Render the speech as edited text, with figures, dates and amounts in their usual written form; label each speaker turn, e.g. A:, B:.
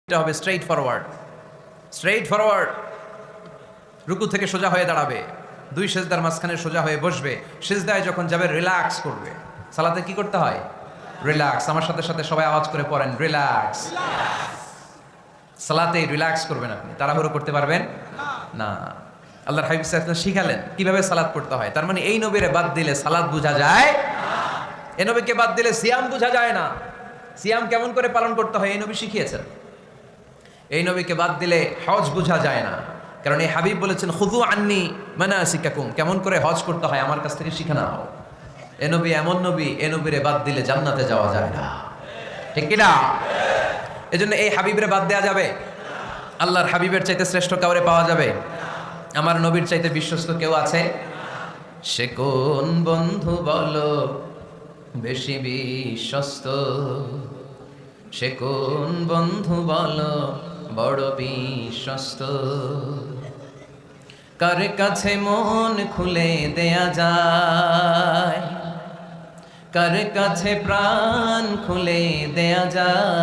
A: এটা হবে straight forward রুকু থেকে সোজা হয়ে দাঁড়াবে, দুই সেজদার মাঝখানে সোজা হয়ে বসবে, সেজদায় যখন যাবে রিল্যাক্স করবে। সালাতে কি করতে হয়? রিল্যাক্স। আমার সাথে সাথে সবাই আওয়াজ করে পড়েন, রিল্যাক্স। সালাতে রিল্যাক্স করবেন, আপনি তাড়াহুড়ো করতে পারবেন না। আল্লাহর হাবিব সাল্লাল্লাহু আলাইহি ওয়াসাল্লাম শিখালেন কিভাবে সালাত পড়তে হয়। তার মানে এই নবীরে বাদ দিলে সালাত বোঝা যায় না, এই নবীকে বাদ দিলে সিয়াম বোঝা যায় না। সিয়াম কেমন করে পালন করতে হয় এই নবী শিখিয়েছেন। এই নবীকে বাদ দিলে হজ বোঝা যায় না, কারণ এই হাবিব বলেছেন খুযু আন্নি মানাসিকাকুম, কেমন করে হজ করতে হয় আমার কাছ থেকে শিখে নাও। এ নবী এমন নবী, এ নবীরে বাদ দিলে জান্নাতে যাওয়া যায় না, ঠিক কি না? এজন্য এই হাবিবরে বাদ দেওয়া যাবে? আল্লাহর হাবিবের চাইতে শ্রেষ্ঠ কাউরে পাওয়া যাবে? আমার নবীর চাইতে বিশ্বস্ত কেউ আছে? সে কোন বন্ধু বলো বেশি বিশ্বস্ত, সে কোন বন্ধু বলো বড় বিশ্বস্ত, কার কাছে মন খুলে দেয়া যায়, কার কাছে প্রাণ খুলে দেয়া যায়।